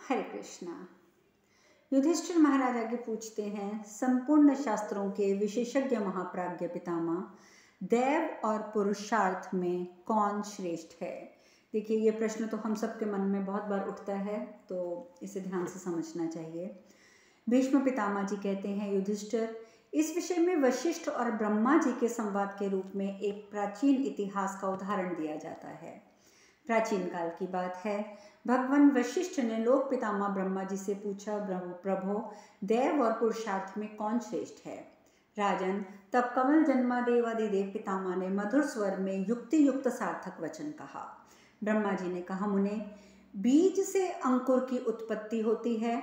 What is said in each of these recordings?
हरे कृष्णा। युधिष्ठिर महाराज आगे पूछते हैं, संपूर्ण शास्त्रों के विशेषज्ञ महाप्राज्ञ पितामह दैव और पुरुषार्थ में कौन श्रेष्ठ है। देखिए, ये प्रश्न तो हम सबके मन में बहुत बार उठता है, तो इसे ध्यान से समझना चाहिए। भीष्म पितामह जी कहते हैं, युधिष्ठिर, इस विषय में वशिष्ठ और ब्रह्मा जी के संवाद के रूप में एक प्राचीन इतिहास का उदाहरण दिया जाता है। प्राचीन काल की बात है। भगवान वशिष्ठ ने लोक पितामह ब्रह्मा जी से पूछा, प्रभो, दैव और पुरुषार्थ में कौन श्रेष्ठ है। राजन, तब कमल जन्मादेवादिदेव पितामह ने मधुर स्वर में युक्ति युक्त सार्थक वचन कहा। ब्रह्मा जी ने कहा, मुने, बीज से अंकुर की उत्पत्ति होती है,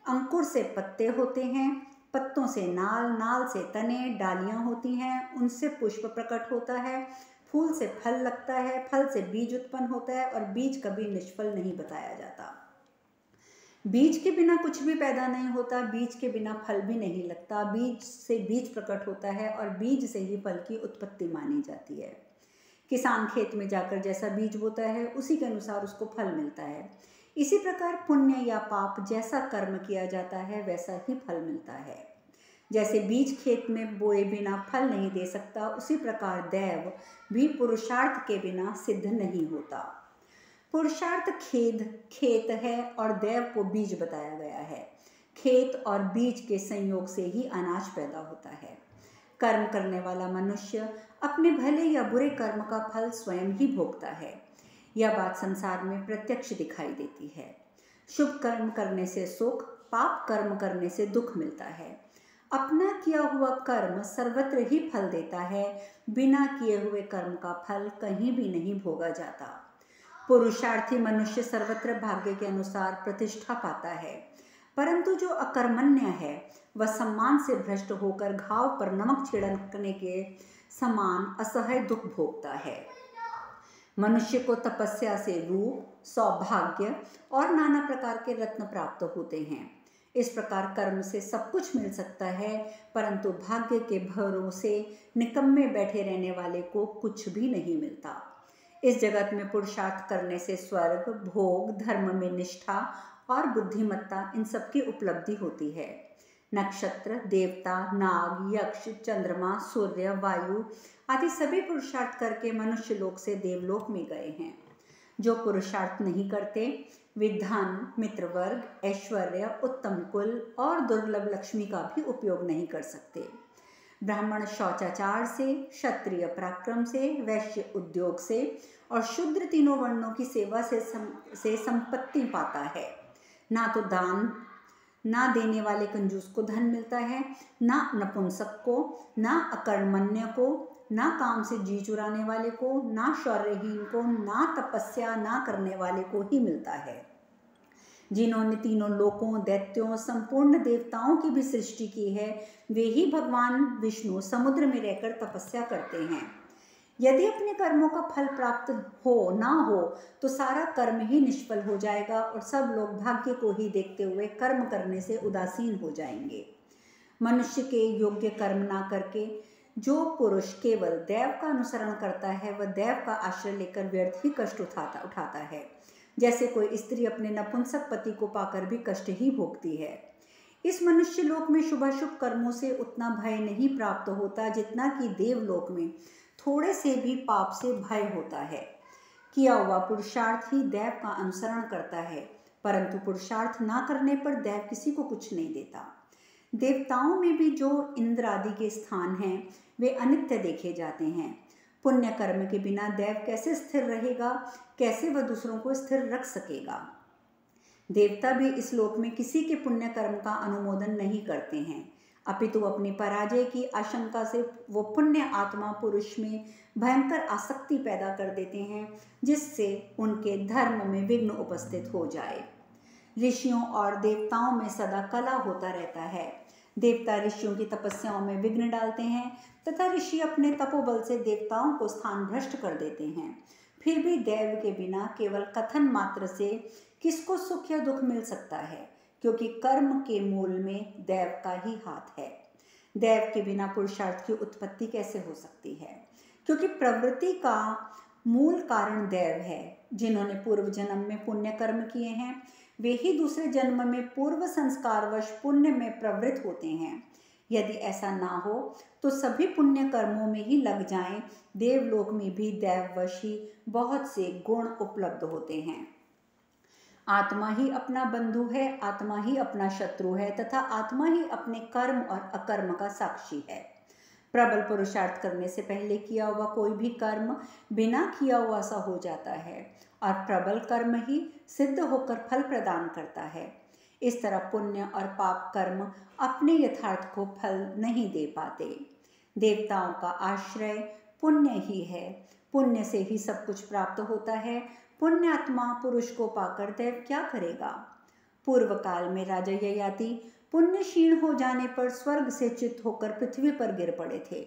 अंकुर से पत्ते होते हैं, पत्तों से नाल, नाल से तने, डालियां होती हैं, उनसे पुष्प प्रकट होता है, फूल से फल लगता है, फल से बीज उत्पन्न होता है और बीज कभी निष्फल नहीं बताया जाता। बीज के बिना कुछ भी पैदा नहीं होता, बीज के बिना फल भी नहीं लगता, बीज से बीज प्रकट होता है और बीज से ही फल की उत्पत्ति मानी जाती है। किसान खेत में जाकर जैसा बीज बोता है उसी के अनुसार उसको फल मिलता है। इसी प्रकार पुण्य या पाप जैसा कर्म किया जाता है वैसा ही फल मिलता है। जैसे बीज खेत में बोए बिना फल नहीं दे सकता, उसी प्रकार दैव भी पुरुषार्थ के बिना सिद्ध नहीं होता। पुरुषार्थ खेत है और दैव को बीज बताया गया है। खेत और बीज के संयोग से ही अनाज पैदा होता है। कर्म करने वाला मनुष्य अपने भले या बुरे कर्म का फल स्वयं ही भोगता है। यह बात संसार में प्रत्यक्ष दिखाई देती है। शुभ कर्म करने से सुख, पाप कर्म करने से दुख मिलता है। अपना किया हुआ कर्म सर्वत्र ही फल देता है, बिना किए हुए कर्म का फल कहीं भी नहीं भोगा जाता। पुरुषार्थी मनुष्य सर्वत्र भाग्य के अनुसार प्रतिष्ठा पाता है, परंतु जो अकर्मण्य है वह सम्मान से भ्रष्ट होकर घाव पर नमक छिड़कने के समान असह्य दुख भोगता है। मनुष्य को तपस्या से रूप, सौभाग्य और नाना प्रकार के रत्न प्राप्त होते हैं। इस प्रकार कर्म से सब कुछ मिल सकता है, परंतु भाग्य के भरोसे निकम्मे बैठे रहने वाले को कुछ भी नहीं मिलता। इस जगत में पुरुषार्थ करने से स्वर्ग, भोग, धर्म में निष्ठा और बुद्धिमत्ता, इन सब की उपलब्धि होती है। नक्षत्र, देवता, नाग, यक्ष, चंद्रमा, सूर्य, वायु आदि सभी पुरुषार्थ करके मनुष्य लोक से देवलोक में गए हैं। जो पुरुषार्थ नहीं करते वे धन, मित्रवर्ग, ऐश्वर्य, उत्तम कुल और दुर्लभ लक्ष्मी का भी उपयोग नहीं कर सकते। ब्राह्मण शौचाचार से, क्षत्रिय पराक्रम से, वैश्य उद्योग से और शूद्र तीनों वर्णों की सेवा से संपत्ति पाता है। ना तो दान ना देने वाले कंजूस को धन मिलता है, ना नपुंसक को, ना अकर्मण्य को, ना काम से जी चुराने वाले को, ना शौर्यहीन को, ना तपस्या ना करने वाले को ही मिलता है। जिन्होंने तीनों लोकों, दैत्यों, संपूर्ण देवताओं की भी सृष्टि की है, वे ही भगवान विष्णु समुद्र में रहकर तपस्या करते हैं। यदि अपने कर्मों का फल प्राप्त हो ना हो तो सारा कर्म ही निष्फल हो जाएगा और सब लोग भाग्य को ही देखते हुए कर्म करने से उदासीन हो जाएंगे। मनुष्य के योग्य कर्म ना करके जो पुरुष केवल दैव का अनुसरण करता है वह दैव का आश्रय लेकर व्यर्थ ही कष्ट उठाता है। जैसे कोई स्त्री अपने नपुंसक पति को पाकर भी कष्ट ही भोगती है। इस मनुष्य लोक में शुभाशुभ कर्मों से उतना भय नहीं प्राप्त होता जितना कि देवलोक में थोड़े से भी पाप से भय होता है। किया हुआ पुरुषार्थ ही दैव का अनुसरण करता है, परंतु पुरुषार्थ ना करने पर दैव किसी को कुछ नहीं देता। देवताओं में भी जो इंद्र आदि के स्थान हैं वे अनित्य देखे जाते हैं। पुण्य कर्म के बिना दैव कैसे स्थिर रहेगा, कैसे वह दूसरों को स्थिर रख सकेगा। देवता भी इस लोक में किसी के पुण्य कर्म का अनुमोदन नहीं करते हैं, अपितु अपनी पराजय की आशंका से वो पुण्य आत्मा पुरुष में भयंकर आसक्ति पैदा कर देते हैं, जिससे उनके धर्म में विघ्न उपस्थित हो जाए। ऋषियों और देवताओं में सदा कला होता रहता है। देवता ऋषियों की तपस्याओं में विघ्न डालते हैं तथा ऋषि अपने तपोबल से देवताओं को स्थान भ्रष्ट कर देते हैं। फिर भी दैव के बिना केवल कथन मात्र से किसको सुख या दुख मिल सकता है, क्योंकि कर्म के मूल में दैव का ही हाथ है। दैव के बिना पुरुषार्थ की उत्पत्ति कैसे हो सकती है, क्योंकि प्रवृत्ति का मूल कारण दैव है। जिन्होंने पूर्व जन्म में पुण्य कर्म किए हैं वे ही दूसरे जन्म में पूर्व संस्कारवश पुण्य में प्रवृत्त होते हैं। यदि ऐसा ना हो तो सभी पुण्य कर्मों में ही लग जाएं, देवलोक में भी दैववश ही बहुत से गुण उपलब्ध होते हैं। आत्मा ही अपना बंधु है, आत्मा ही अपना शत्रु है तथा आत्मा ही अपने कर्म और अकर्म का साक्षी है। प्रबल पुरुषार्थ करने से पहले किया हुआ कोई भी कर्म बिना किया हुआ सा हो जाता है और प्रबल कर्म ही सिद्ध होकर फल प्रदान करता है। इस तरह पुण्य और पाप कर्म अपने यथार्थ को फल नहीं दे पाते। देवताओं का आश्रय पुण्य ही है, पुण्य से ही सब कुछ प्राप्त होता है। पुण्यात्मा पुरुष को पाकर देव क्या करेगा। पूर्व काल में राजा ययाति पुण्य क्षीण हो जाने पर स्वर्ग से च्युत होकर पृथ्वी पर गिर पड़े थे,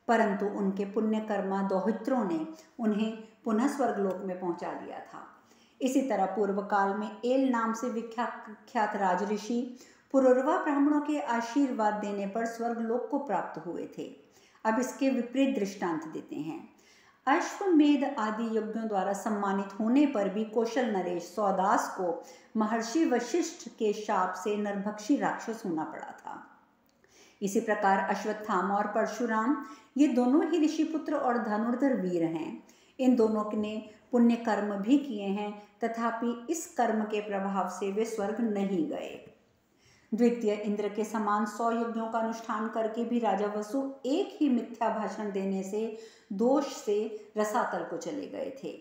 परंतु उनके पुण्य कर्मा दोहित्रों ने उन्हें पुनः स्वर्गलोक में पहुंचा दिया था। इसी तरह पूर्व काल में एल नाम से विख्यात राजऋषि पुरुरवा ब्राह्मणों के आशीर्वाद देने पर स्वर्गलोक को प्राप्त हुए थे। अब इसके विपरीत दृष्टांत देते हैं। अश्वमेध आदि यज्ञों द्वारा सम्मानित होने पर भी कौशल नरेश सौदास को महर्षि वशिष्ठ के शाप से नरभक्षी राक्षस होना पड़ा था। इसी प्रकार अश्वत्थामा और परशुराम ये दोनों ही ऋषिपुत्र और धनुर्धर वीर हैं। इन दोनों ने पुण्य कर्म भी किए हैं, तथापि इस कर्म के प्रभाव से वे स्वर्ग नहीं गए। द्वितीय इंद्र के समान 100 यज्ञों का अनुष्ठान करके भी राजा वसु एक ही मिथ्या भाषण देने से दोष से रसातल को चले गए थे।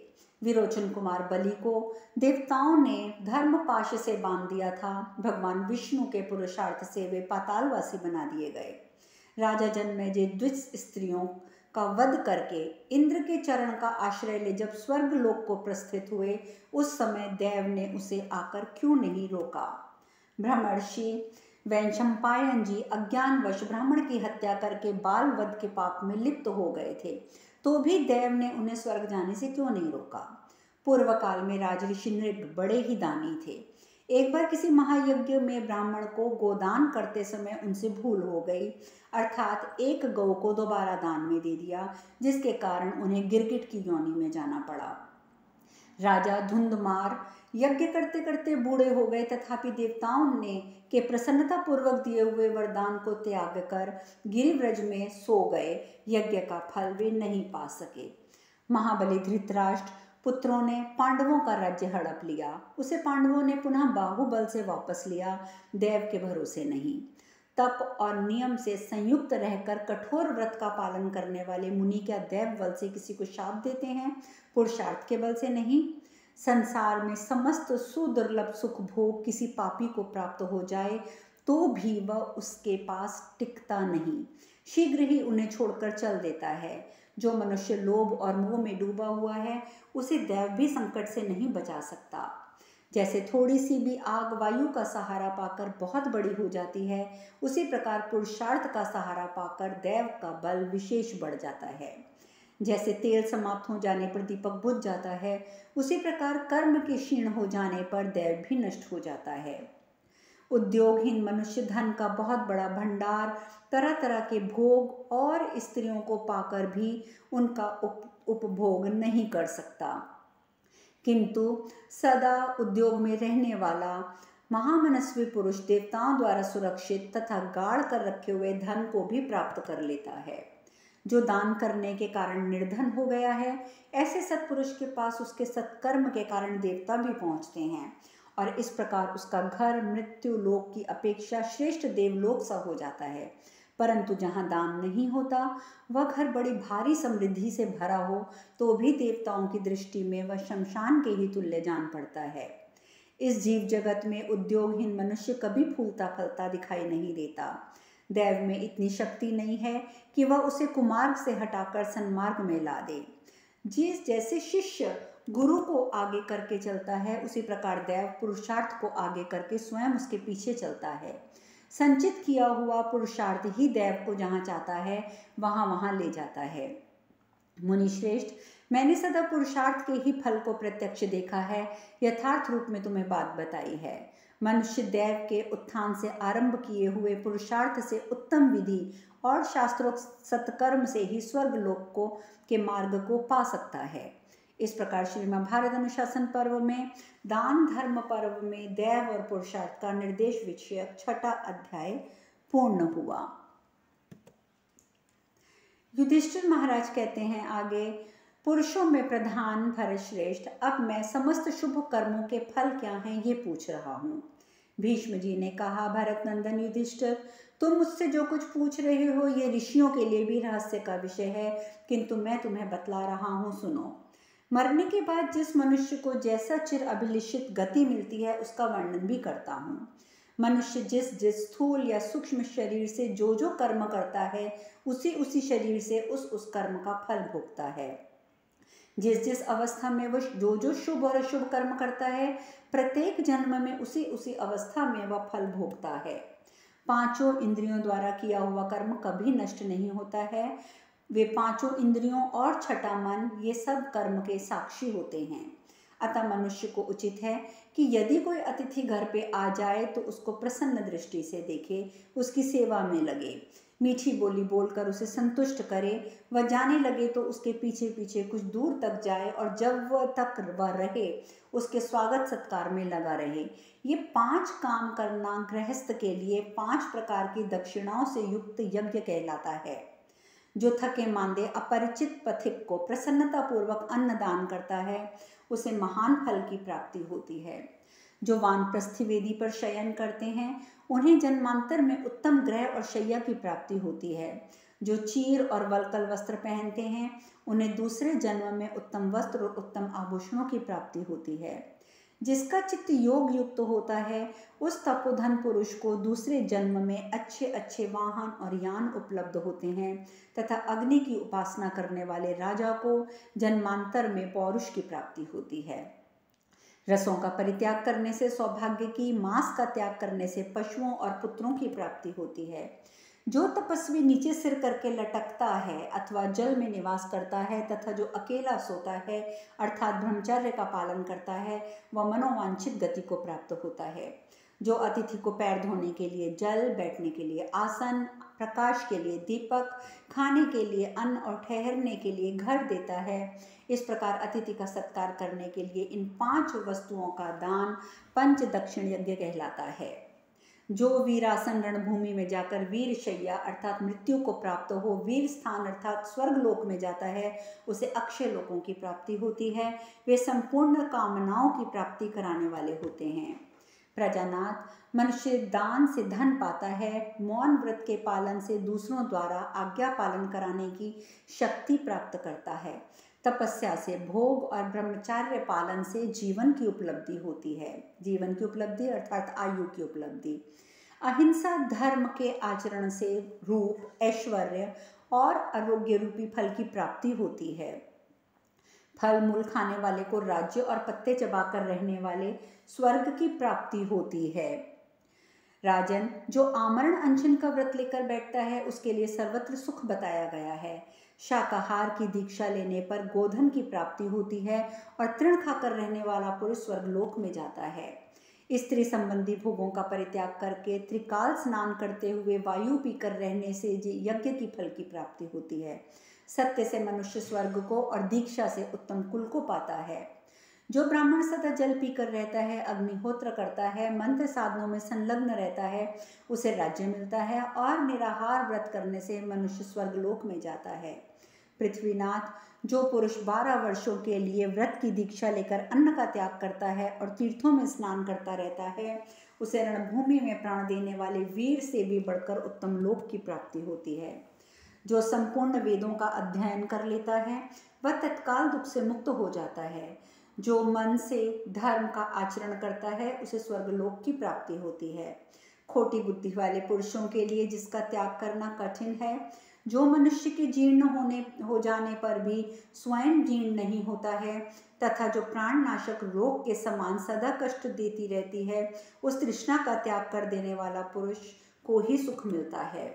विरोचन कुमार बलि को देवताओं ने धर्मपाश से बांध दिया था। भगवान विष्णु के पुरुषार्थ से वे पातालवासी बना दिए गए। राजा जन्मेजय 20 स्त्रियों का वध करके इंद्र के चरण का आश्रय ले जब स्वर्ग लोक को प्रस्थित हुए, उस समय देव ने उसे आकर क्यों नहीं रोका। ब्रह्मर्षि वैशंपायन जी अज्ञानवश ब्राह्मण की हत्या करके बाल वध के पाप में लिप्त हो गए थे, तो भी देव ने उन्हें स्वर्ग जाने से क्यों नहीं रोका। पूर्व काल में राजऋषि नृग बड़े ही दानी थे। एक बार किसी महायज्ञ में ब्राह्मण को गोदान करते समय उनसे भूल हो गई, अर्थात एक गौ को दोबारा दान में दे दिया, जिसके कारण उन्हें गिरगिट की योनि में जाना पड़ा। राजा धुंधमार यज्ञ करते करते बूढ़े हो गए, तथापि देवताओं ने के प्रसन्नता पूर्वक दिए हुए वरदान को त्याग कर गिरिव्रज में सो गए। यज्ञ का फल वे नहीं पा सके। महाबली धृतराष्ट्र पुत्रों ने पांडवों का राज्य हड़प लिया। उसे पांडवों ने पुनः बाहुबल से वापस लिया, देव के भरोसे नहीं। तप और नियम से संयुक्त रहकर कठोर व्रत का पालन करने वाले मुनि क्या दैव बल से किसी को शाप देते हैं, पुरुषार्थ के बल से नहीं। संसार में समस्त सुदुर्लभ सुख भोग किसी पापी को प्राप्त हो जाए तो भी वह उसके पास टिकता नहीं, शीघ्र ही उन्हें छोड़कर चल देता है। जो मनुष्य लोभ और मोह में डूबा हुआ है, उसे दैव भी संकट से नहीं बचा सकता। जैसे थोड़ी सी भी आग वायु का सहारा पाकर बहुत बड़ी हो जाती है, उसी प्रकार पुरुषार्थ का सहारा पाकर दैव का बल विशेष बढ़ जाता है। जैसे तेल समाप्त हो जाने पर दीपक बुझ जाता है, उसी प्रकार कर्म के क्षीण हो जाने पर दैव भी नष्ट हो जाता है। उद्योगहीन मनुष्य धन का बहुत बड़ा भंडार, तरह तरह के भोग और स्त्रियों को पाकर भी उनका उपभोग नहीं कर सकता, किंतु सदा उद्योग में रहने वाला महामनस्वी पुरुष देवताओं द्वारा सुरक्षित तथा गाड़ कर रखे हुए धन को भी प्राप्त कर लेता है। जो दान करने के कारण निर्धन हो गया है, ऐसे सत्पुरुष के पास उसके सत्कर्म के कारण देवता भी पहुंचते हैं और इस प्रकार उसका घर मृत्यु लोक की अपेक्षा श्रेष्ठ देवलोक सा हो जाता है। परंतु जहाँ दान नहीं होता, वह घर बड़ी भारी समृद्धि से भरा हो तो भी देवताओं की दृष्टि में वह शमशान के ही तुल्य जान पड़ता है। इस जीव जगत में उद्योगहीन मनुष्य कभी फूलता फलता दिखाई नहीं देता। दैव में इतनी शक्ति नहीं है कि वह उसे कुमार्ग से हटाकर सन्मार्ग में ला दे। जैसे शिष्य गुरु को आगे करके चलता है, उसी प्रकार दैव पुरुषार्थ को आगे करके स्वयं उसके पीछे चलता है। संचित किया हुआ पुरुषार्थ ही दैव को जहाँ चाहता है वहाँ वहाँ ले जाता है। मुनिश्रेष्ठ, मैंने सदा पुरुषार्थ के ही फल को प्रत्यक्ष देखा है, यथार्थ रूप में तुम्हें बात बताई है। मनुष्य दैव के उत्थान से आरंभ किए हुए पुरुषार्थ से उत्तम विधि और शास्त्रोक्त सत्कर्म से ही स्वर्ग लोक को के मार्ग को पा सकता है। इस प्रकार श्री महाभारत अनुशासन पर्व में दान धर्म पर्व में दैव और पुरुषार्थ का निर्देश विषयक 6वां अध्याय पूर्ण हुआ। युधिष्ठिर महाराज कहते हैं आगे, पुरुषों में प्रधान भरतश्रेष्ठ, अब मैं समस्त शुभ कर्मों के फल क्या हैं ये पूछ रहा हूँ। भीष्म जी ने कहा, भरत नंदन युधिष्ठिर, तुम मुझसे जो कुछ पूछ रहे हो ये ऋषियों के लिए भी रहस्य का विषय है, किंतु मैं तुम्हें बतला रहा हूँ, सुनो। मरने के बाद जिस मनुष्य को जैसा चिर अभिलिषित गति मिलती है उसका वर्णन भी करता हूँ। मनुष्य जिस जिस स्थूल या सूक्ष्म शरीर से जो जो कर्म करता है उसी उसी शरीर से उस कर्म का फल भोगता है। जिस जिस अवस्था में वह जो जो शुभ और अशुभ कर्म करता है प्रत्येक जन्म में उसी उसी अवस्था में वह फल भोगता है। 5 इंद्रियों द्वारा किया हुआ कर्म कभी नष्ट नहीं होता है। वे 5 इंद्रियों और 6वां मन ये सब कर्म के साक्षी होते हैं। अतः मनुष्य को उचित है कि यदि कोई अतिथि घर पे आ जाए तो उसको प्रसन्न दृष्टि से देखे, उसकी सेवा में लगे, मीठी बोली बोलकर उसे संतुष्ट करे। वह जाने लगे तो उसके पीछे पीछे कुछ दूर तक जाए और जब वह तक वह रहे उसके स्वागत सत्कार में लगा रहे। ये 5 काम करना गृहस्थ के लिए 5 प्रकार की दक्षिणाओं से युक्त यज्ञ कहलाता है। जो थके मांदे अपरिचित पथिक को प्रसन्नता पूर्वक अन्न दान करता है उसे महान फल की प्राप्ति होती है। जो वानप्रस्थी वेदी पर शयन करते हैं उन्हें जन्मांतर में उत्तम गृह और शैया की प्राप्ति होती है। जो चीर और वल्कल वस्त्र पहनते हैं उन्हें दूसरे जन्म में उत्तम वस्त्र और उत्तम आभूषणों की प्राप्ति होती है। जिसका चित्त योग युक्त होता है उस तपोधन पुरुष को दूसरे जन्म में अच्छे अच्छे वाहन और यान उपलब्ध होते हैं तथा अग्नि की उपासना करने वाले राजा को जन्मांतर में पौरुष की प्राप्ति होती है। रसों का परित्याग करने से सौभाग्य की, मांस का त्याग करने से पशुओं और पुत्रों की प्राप्ति होती है। जो तपस्वी नीचे सिर करके लटकता है अथवा जल में निवास करता है तथा जो अकेला सोता है अर्थात ब्रह्मचर्य का पालन करता है वह मनोवांछित गति को प्राप्त होता है। जो अतिथि को पैर धोने के लिए जल, बैठने के लिए आसन, प्रकाश के लिए दीपक, खाने के लिए अन्न और ठहरने के लिए घर देता है, इस प्रकार अतिथि का सत्कार करने के लिए इन 5 वस्तुओं का दान पंच दक्षिण यज्ञ कहलाता है। जो वीरासन रणभूमि में जाकर वीर शैया अर्थात मृत्यु को प्राप्त हो वीर स्थान अर्थात स्वर्ग लोक में जाता है उसे अक्षय लोकों की प्राप्ति होती है। वे संपूर्ण कामनाओं की प्राप्ति कराने वाले होते हैं। प्रजानाथ, मनुष्य दान से धन पाता है, मौन व्रत के पालन से दूसरों द्वारा आज्ञा पालन कराने की शक्ति प्राप्त करता है, तपस्या से भोग और ब्रह्मचर्य पालन से जीवन की उपलब्धि होती है। जीवन की उपलब्धि अर्थात आयु की उपलब्धि। अहिंसा धर्म के आचरण से रूप, ऐश्वर्य और आरोग्य रूपी फल की प्राप्ति होती है। फल मूल खाने वाले को राज्य और पत्ते चबाकर रहने वाले स्वर्ग की प्राप्ति होती है। राजन, जो आमरण अनशन का व्रत लेकर बैठता है उसके लिए सर्वत्र सुख बताया गया है। शाकाहार की दीक्षा लेने पर गोधन की प्राप्ति होती है और तृण खाकर रहने वाला पुरुष स्वर्गलोक में जाता है। स्त्री संबंधी भोगों का परित्याग करके त्रिकाल स्नान करते हुए वायु पीकर रहने से यज्ञ की फल की प्राप्ति होती है। सत्य से मनुष्य स्वर्ग को और दीक्षा से उत्तम कुल को पाता है। जो ब्राह्मण सदा जल पीकर रहता है, अग्निहोत्र करता है, मंत्र साधनों में संलग्न रहता है, उसे राज्य मिलता है और निराहार व्रत करने से मनुष्य स्वर्गलोक में जाता है। पृथ्वीनाथ, जो पुरुष 12 वर्षों के लिए व्रत की दीक्षा लेकर अन्न का त्याग करता है और तीर्थों में स्नान करता रहता है उसे रणभूमि में प्राण देने वाले वीर से भी बढ़कर उत्तम लोक की प्राप्ति होती है। जो संपूर्ण वेदों का अध्ययन कर लेता है वह तत्काल दुख से मुक्त हो जाता है। जो मन से धर्म का आचरण करता है उसे स्वर्गलोक की प्राप्ति होती है। खोटी बुद्धि वाले पुरुषों के लिए जिसका त्याग करना कठिन है, जो मनुष्य के जीर्ण हो जाने पर भी स्वयं जीर्ण नहीं होता है तथा जो प्राणनाशक रोग के समान सदा कष्ट देती रहती है, उस तृष्णा का त्याग कर देने वाला पुरुष को ही सुख मिलता है।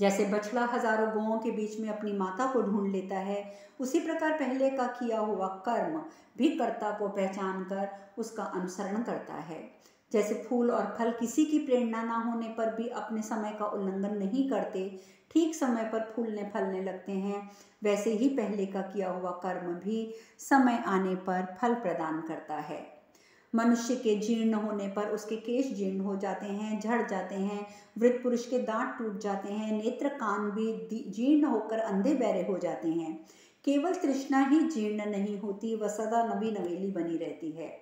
जैसे बछड़ा हजारों गौओं के बीच में अपनी माता को ढूंढ लेता है, उसी प्रकार पहले का किया हुआ कर्म भी कर्ता को पहचान कर उसका अनुसरण करता है। जैसे फूल और फल किसी की प्रेरणा ना होने पर भी अपने समय का उल्लंघन नहीं करते, ठीक समय पर फूलने फलने लगते हैं, वैसे ही पहले का किया हुआ कर्म भी समय आने पर फल प्रदान करता है। मनुष्य के जीर्ण होने पर उसके केश जीर्ण हो जाते हैं, झड़ जाते हैं, वृद्ध पुरुष के दांत टूट जाते हैं, नेत्र कान भी जीर्ण होकर अंधे बहरे हो जाते हैं। केवल तृष्णा ही जीर्ण नहीं होती, वह सदा नवी नवेली बनी रहती है।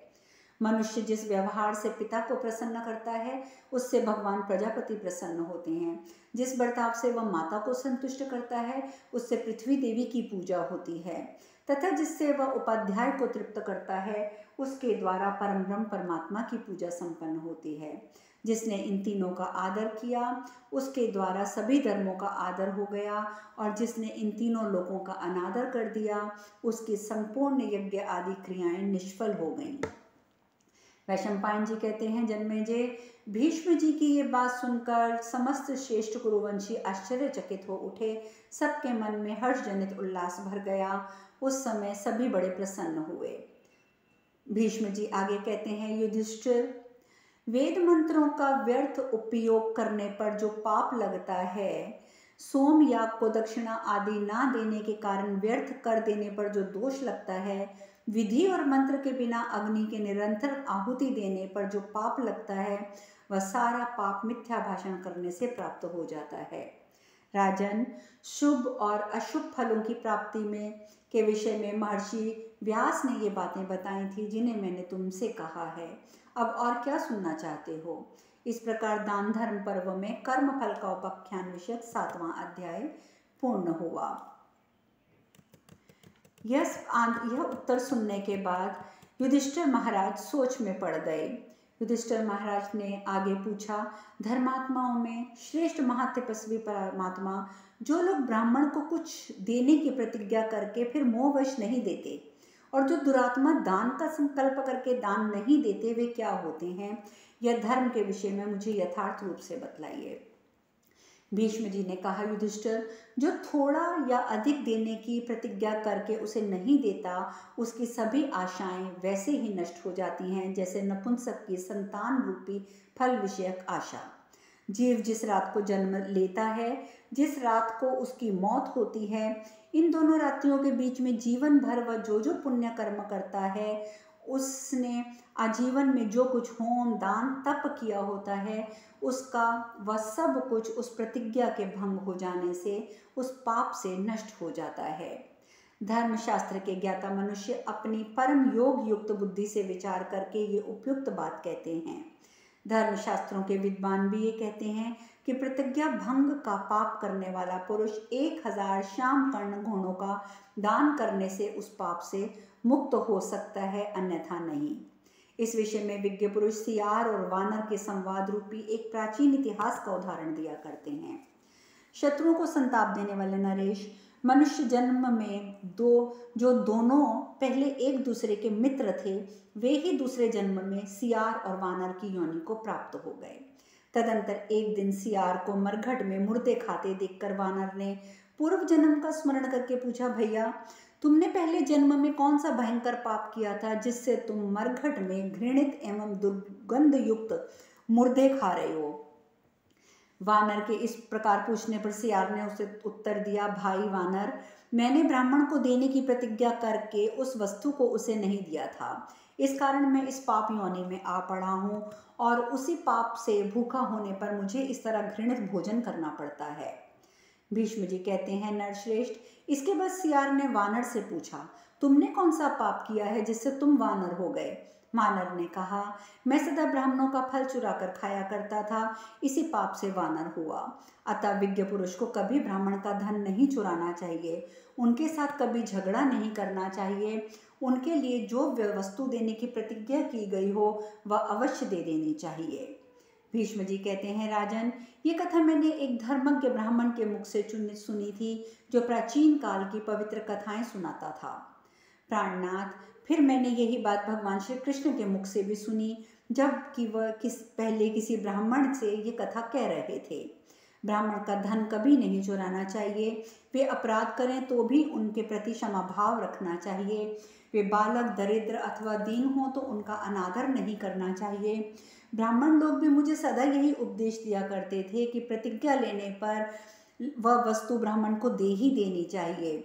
मनुष्य जिस व्यवहार से पिता को प्रसन्न करता है, उससे भगवान प्रजापति प्रसन्न होते हैं। जिस बर्ताव से वह माता को संतुष्ट करता है, उससे पृथ्वी देवी की पूजा होती है, तथा जिससे वह उपाध्याय को तृप्त करता है, उसके द्वारा परम ब्रह्म परमात्मा की पूजा संपन्न होती है। जिसने इन तीनों का आदर किया, उसके द्वारा सभी धर्मों का आदर हो गया, और जिसने इन तीनों लोकों का अनादर कर दिया, उसकी संपूर्ण यज्ञ आदि क्रियाएं निष्फल हो गईं। वैशंपायन जी कहते हैं, जन्मेजय, भीष्म जी की ये बात सुनकर समस्त श्रेष्ठ कुरुवंशी आश्चर्यचकित हो उठे। सबके मन में हर्ष जनित उल्लास भर गया। उस समय सभी बड़े प्रसन्न हुए। भीष्म जी आगे कहते हैं, युधिष्ठिर, वेद मंत्रों का व्यर्थ उपयोग करने पर जो पाप लगता है, सोम याग को दक्षिणा आदि ना देने के कारण व्यर्थ कर देने पर जो दोष लगता है, विधि और मंत्र के बिना अग्नि के निरंतर आहुति देने पर जो पाप लगता है, वह सारा पाप मिथ्या भाषण करने से प्राप्त हो जाता है। राजन, शुभ और अशुभ फलों की प्राप्ति में के विषय में महर्षि व्यास ने ये बातें बताई थी, जिन्हें मैंने तुमसे कहा है। अब और क्या सुनना चाहते हो? इस प्रकार दान धर्म पर्व में कर्म फल का उपाख्यान विषयक 7वां अध्याय पूर्ण हुआ। यह उत्तर सुनने के बाद युधिष्ठिर महाराज सोच में पड़ गए। युधिष्ठिर महाराज ने आगे पूछा, धर्मात्माओं में श्रेष्ठ महातपस्वी परमात्मा, जो लोग ब्राह्मण को कुछ देने की प्रतिज्ञा करके फिर मोहवश नहीं देते, और जो दुरात्मा दान का संकल्प करके दान नहीं देते, वे क्या होते हैं? यह धर्म के विषय में मुझे यथार्थ रूप से बतलाइए। भीष्म जी ने कहा, युधिष्ठिर, जो थोड़ा या अधिक देने की प्रतिज्ञा करके उसे नहीं देता, उसकी सभी आशाएं वैसे ही नष्ट हो जाती हैं जैसे नपुंसक की संतान रूपी फल विषयक आशा। जीव जिस रात को जन्म लेता है, जिस रात को उसकी मौत होती है, इन दोनों रात्रियों के बीच में जीवन भर वह जो पुण्य कर्म करता है, उसने आजीवन में जो कुछ होम दान तप किया होता है, उसका वह सब कुछ उस प्रतिज्ञा के भंग हो जाने से, उस पाप से नष्ट हो जाता है। धर्मशास्त्र के ज्ञाता मनुष्य अपनी परम योग युक्त बुद्धि से विचार करके ये उपयुक्त बात कहते हैं। धर्मशास्त्रों के विद्वान भी ये कहते हैं कि प्रतिज्ञा भंग का पाप करने वाला पुरुष 1000 श्याम कर्ण घोड़ों का दान करने से उस पाप से मुक्त हो सकता है, अन्यथा नहीं। इस विषय में विज्ञ पुरुष सियार और वानर के संवाद रूपी एक प्राचीन इतिहास का उदाहरण दिया करते हैं। शत्रुओं को संताप देने वाले नरेश, मनुष्य जन्म में जो दोनों पहले एक दूसरे के मित्र थे, वे ही दूसरे जन्म में सियार और वानर की योनि को प्राप्त हो गए। तदंतर एक दिन सियार को मरघट में मुर्दे खाते देखकर वानर ने पूर्व जन्म का स्मरण करके पूछा, भैया, तुमने पहले जन्म में कौन सा भयंकर पाप किया था जिससे तुम मरघट में घृणित एवं दुर्गंध युक्त मुर्दे खा रहे हो? वानर के इस प्रकार पूछने पर सियार ने उसे उत्तर दिया, भाई वानर, मैंने ब्राह्मण को देने की प्रतिज्ञा करके उस वस्तु को उसे नहीं दिया था। इस कारण मैं इस पाप योनि में आ पड़ा हूँ, और उसी पाप से भूखा होने पर मुझे इस तरह घृणित भोजन करना पड़ता है। भीष्म जी कहते हैं, नरश्रेष्ठ, इसके बाद सियार ने वानर से पूछा, तुमने कौन सा पाप किया है जिससे तुम वानर हो गए? वानर ने कहा, मैं सदा ब्राह्मणों का फल चुरा कर खाया करता था, इसी पाप से वानर हुआ। अतः विज्ञ पुरुष को कभी ब्राह्मण का धन नहीं चुराना चाहिए, उनके साथ कभी झगड़ा नहीं करना चाहिए, उनके लिए जो वस्तु देने की प्रतिज्ञा की गई हो वह अवश्य दे देनी चाहिए। भीष्म जी कहते हैं, राजन, ये कथा मैंने एक धर्मज्ञ ब्राह्मण के मुख से सुनी थी, जो प्राचीन काल की पवित्र कथाएं सुनाता था। प्राणनाथ, फिर मैंने यही बात भगवान श्री कृष्ण के मुख से भी सुनी, जब कि वह पहले किसी ब्राह्मण से ये कथा कह रहे थे। ब्राह्मण का धन कभी नहीं चुराना चाहिए। वे अपराध करें तो भी उनके प्रति क्षमा भाव रखना चाहिए। वे बालक, दरिद्र अथवा दीन हो तो उनका अनादर नहीं करना चाहिए। ब्राह्मण लोग भी मुझे सदा यही उपदेश दिया करते थे कि प्रतिज्ञा लेने पर वह वस्तु ब्राह्मण को दे ही देनी चाहिए।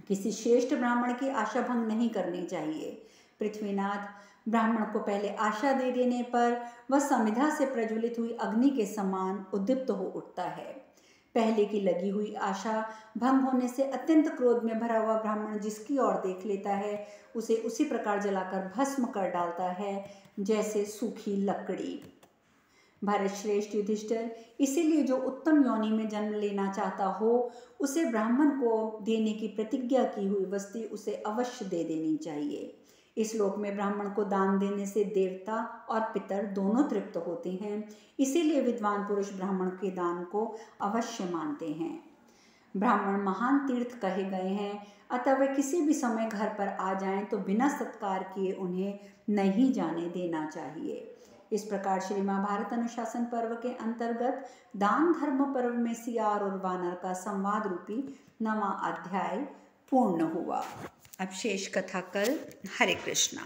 किसी श्रेष्ठ ब्राह्मण की आशा भंग नहीं करनी चाहिए। पृथ्वीनाथ, ब्राह्मण को पहले आशा दे देने पर वह समिधा से प्रज्वलित हुई अग्नि के समान उद्दीप्त हो उठता है। पहले की लगी हुई आशा भंग होने से अत्यंत क्रोध में भरा हुआ ब्राह्मण जिसकी ओर देख लेता है उसे उसी प्रकार जलाकर भस्म कर डालता है जैसे सूखी लकड़ी। भारत श्रेष्ठ युधिष्ठिर, इसीलिए जो उत्तम योनि में जन्म लेना चाहता हो उसे ब्राह्मण को देने की प्रतिज्ञा की हुई वस्तु उसे अवश्य दे देनी चाहिए। इस लोक में ब्राह्मण को दान देने से देवता और पितर दोनों तृप्त होते हैं। इसीलिए विद्वान पुरुष ब्राह्मण के दान को अवश्य मानते हैं। ब्राह्मण महान तीर्थ कहे गए हैं, अतः वे किसी भी समय घर पर आ जाएं तो बिना सत्कार किए उन्हें नहीं जाने देना चाहिए। इस प्रकार श्री महाभारत अनुशासन पर्व के अंतर्गत दान धर्म पर्व में सियार और वानर का संवाद रूपी 9वां अध्याय पूर्ण हुआ। अब शेष कथा कल। हरे कृष्णा।